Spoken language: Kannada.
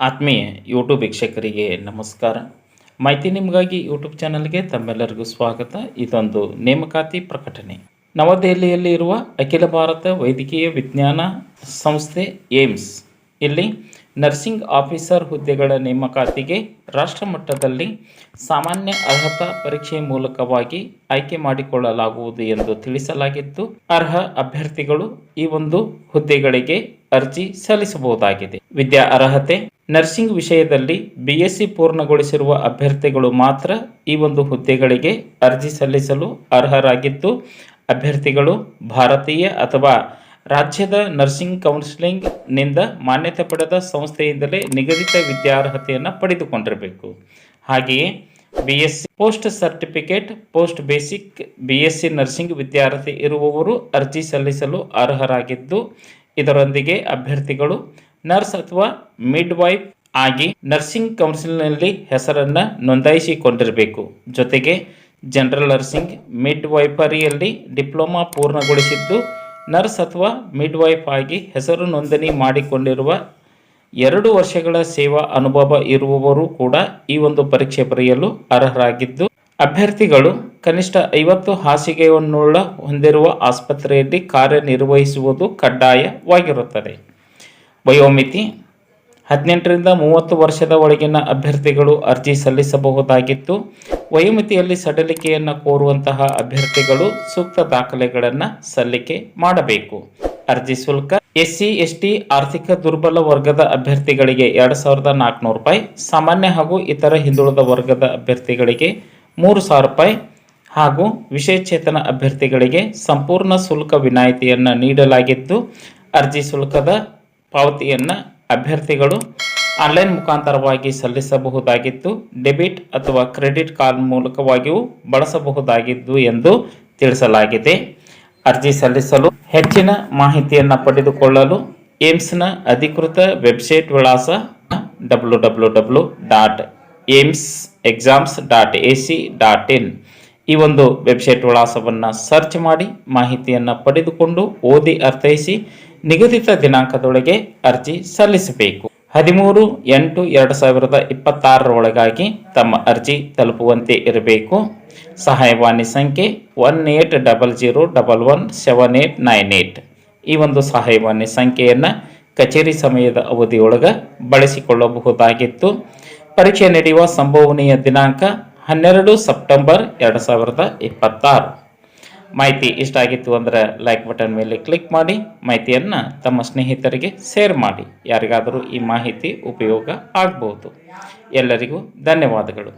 ಆತ್ಮೀಯ ಯೂಟ್ಯೂಬ್ ವೀಕ್ಷಕರಿಗೆ ನಮಸ್ಕಾರ. ಮಾಹಿತಿ ನಿಮಗಾಗಿ ಯೂಟ್ಯೂಬ್ ಚಾನಲ್ಗೆ ತಮ್ಮೆಲ್ಲರಿಗೂ ಸ್ವಾಗತ. ಇದೊಂದು ನೇಮಕಾತಿ ಪ್ರಕಟಣೆ. ನವದೆಹಲಿಯಲ್ಲಿ ಇರುವ ಅಖಿಲ ಭಾರತ ವೈದ್ಯಕೀಯ ವಿಜ್ಞಾನ ಸಂಸ್ಥೆ ಏಮ್ಸ್ ಇಲ್ಲಿ ನರ್ಸಿಂಗ್ ಆಫೀಸರ್ ಹುದ್ದೆಗಳ ನೇಮಕಾತಿಗೆ ರಾಷ್ಟ್ರ ಮಟ್ಟದಲ್ಲಿ ಸಾಮಾನ್ಯ ಅರ್ಹತಾ ಪರೀಕ್ಷೆ ಮೂಲಕವಾಗಿ ಆಯ್ಕೆ ಮಾಡಿಕೊಳ್ಳಲಾಗುವುದು ಎಂದು ತಿಳಿಸಲಾಗಿದ್ದು, ಅರ್ಹ ಅಭ್ಯರ್ಥಿಗಳು ಈ ಒಂದು ಹುದ್ದೆಗಳಿಗೆ ಅರ್ಜಿ ಸಲ್ಲಿಸಬಹುದಾಗಿದೆ. ವಿದ್ಯಾ ಅರ್ಹತೆ: ನರ್ಸಿಂಗ್ ವಿಷಯದಲ್ಲಿ BSc ಪೂರ್ಣಗೊಳಿಸಿರುವ ಅಭ್ಯರ್ಥಿಗಳು ಮಾತ್ರ ಈ ಒಂದು ಹುದ್ದೆಗಳಿಗೆ ಅರ್ಜಿ ಸಲ್ಲಿಸಲು ಅರ್ಹರಾಗಿದ್ದು, ಅಭ್ಯರ್ಥಿಗಳು ಭಾರತೀಯ ಅಥವಾ ರಾಜ್ಯದ ನರ್ಸಿಂಗ್ ಕೌನ್ಸಿಲಿಂಗ್ ನಿಂದ ಮಾನ್ಯತೆ ಪಡೆದ ಸಂಸ್ಥೆಯಿಂದಲೇ ನಿಗದಿತ ವಿದ್ಯಾರ್ಹತೆಯನ್ನು ಪಡೆದುಕೊಂಡಿರಬೇಕು. ಹಾಗೆಯೇ BSc post certificate post basic BSc nursing ವಿದ್ಯಾರ್ಥಿ ಇರುವವರು ಅರ್ಜಿ ಸಲ್ಲಿಸಲು ಅರ್ಹರಾಗಿದ್ದು, ಇದರೊಂದಿಗೆ ಅಭ್ಯರ್ಥಿಗಳು ನರ್ಸ್ ಅಥವಾ ಮಿಡ್ ವೈಫ್ ಆಗಿ ನರ್ಸಿಂಗ್ ಕೌನ್ಸಿಲ್ನಲ್ಲಿ ಹೆಸರನ್ನು ನೋಂದಾಯಿಸಿಕೊಂಡಿರಬೇಕು. ಜೊತೆಗೆ ಜನರಲ್ ನರ್ಸಿಂಗ್ ಮಿಡ್ ವೈಫರಿಯಲ್ಲಿ ಡಿಪ್ಲೊಮಾ ಪೂರ್ಣಗೊಳಿಸಿದ್ದು, ನರ್ಸ್ ಅಥವಾ ಮಿಡ್ ವೈಫ್ ಆಗಿ ಹೆಸರು ನೋಂದಣಿ ಮಾಡಿಕೊಂಡಿರುವ 2 ವರ್ಷಗಳ ಸೇವಾ ಅನುಭವ ಇರುವವರು ಕೂಡ ಈ ಒಂದು ಪರೀಕ್ಷೆ ಬರೆಯಲು ಅರ್ಹರಾಗಿದ್ದು, ಅಭ್ಯರ್ಥಿಗಳು ಕನಿಷ್ಠ 50 ಹಾಸಿಗೆಯನ್ನುಳ್ಳ ಹೊಂದಿರುವ ಆಸ್ಪತ್ರೆಯಲ್ಲಿ ಕಾರ್ಯನಿರ್ವಹಿಸುವುದು ಕಡ್ಡಾಯವಾಗಿರುತ್ತದೆ. ವಯೋಮಿತಿ: 18ರಿಂದ 30 ವರ್ಷದ ಒಳಗಿನ ಅಭ್ಯರ್ಥಿಗಳು ಅರ್ಜಿ ಸಲ್ಲಿಸಬಹುದಾಗಿದ್ದು, ವಯೋಮಿತಿಯಲ್ಲಿ ಸಡಿಲಿಕೆಯನ್ನು ಕೋರುವಂತಹ ಅಭ್ಯರ್ಥಿಗಳು ಸೂಕ್ತ ದಾಖಲೆಗಳನ್ನು ಸಲ್ಲಿಕೆ ಮಾಡಬೇಕು. ಅರ್ಜಿ ಶುಲ್ಕ: SC ST ಆರ್ಥಿಕ ದುರ್ಬಲ ವರ್ಗದ ಅಭ್ಯರ್ಥಿಗಳಿಗೆ 2,400 ರೂಪಾಯಿ, ಸಾಮಾನ್ಯ ಹಾಗೂ ಇತರ ಹಿಂದುಳಿದ ವರ್ಗದ ಅಭ್ಯರ್ಥಿಗಳಿಗೆ 3,000 ರೂಪಾಯಿ ಹಾಗೂ ವಿಶೇಷಚೇತನ ಅಭ್ಯರ್ಥಿಗಳಿಗೆ ಸಂಪೂರ್ಣ ಶುಲ್ಕ ವಿನಾಯಿತಿಯನ್ನು ನೀಡಲಾಗಿದ್ದು, ಅರ್ಜಿ ಶುಲ್ಕದ ಪಾವತಿಯನ್ನು ಅಭ್ಯರ್ಥಿಗಳು ಆನ್ಲೈನ್ ಮುಖಾಂತರವಾಗಿ ಸಲ್ಲಿಸಬಹುದಾಗಿದ್ದು, ಡೆಬಿಟ್ ಅಥವಾ ಕ್ರೆಡಿಟ್ ಕಾರ್ಡ್ ಮೂಲಕವಾಗಿಯೂ ಬಳಸಬಹುದಾಗಿದ್ದು ಎಂದು ತಿಳಿಸಲಾಗಿದೆ. ಅರ್ಜಿ ಸಲ್ಲಿಸಲು ಹೆಚ್ಚಿನ ಮಾಹಿತಿಯನ್ನು ಪಡೆದುಕೊಳ್ಳಲು ಏಮ್ಸ್ನ ಅಧಿಕೃತ ವೆಬ್ಸೈಟ್ ವಿಳಾಸ www.aimsexams.ac.in ಈ ಒಂದು ವೆಬ್ಸೈಟ್ ವಿಳಾಸವನ್ನು ಸರ್ಚ್ ಮಾಡಿ ಮಾಹಿತಿಯನ್ನು ಪಡೆದುಕೊಂಡು ಓದಿ ಅರ್ಥೈಸಿ ನಿಗದಿತ ದಿನಾಂಕದೊಳಗೆ ಅರ್ಜಿ ಸಲ್ಲಿಸಬೇಕು. 13/8/2026 ತಮ್ಮ ಅರ್ಜಿ ತಲುಪುವಂತೆ ಇರಬೇಕು. ಸಹಾಯವಾಣಿ ಸಂಖ್ಯೆ 1800117898 ಈ ಒಂದು ಸಹಾಯವಾಣಿ ಸಂಖ್ಯೆಯನ್ನು ಕಚೇರಿ ಸಮಯದ ಅವಧಿಯೊಳಗೆ ಬಳಸಿಕೊಳ್ಳಬಹುದಾಗಿತ್ತು. ಪರೀಕ್ಷೆ ನಡೆಯುವ ಸಂಭವನೀಯ ದಿನಾಂಕ 12 ಸೆಪ್ಟೆಂಬರ್ 2026. ಮಾಹಿತಿ ಇಷ್ಟ ಆಗಿತ್ತು ಅಂದರೆ ಲೈಕ್ ಬಟನ್ ಮೇಲೆ ಕ್ಲಿಕ್ ಮಾಡಿ, ಮಾಹಿತಿಯನ್ನು ತಮ್ಮ ಸ್ನೇಹಿತರಿಗೆ ಶೇರ್ ಮಾಡಿ. ಯಾರಿಗಾದರೂ ಈ ಮಾಹಿತಿ ಉಪಯೋಗ ಆಗಬಹುದು. ಎಲ್ಲರಿಗೂ ಧನ್ಯವಾದಗಳು.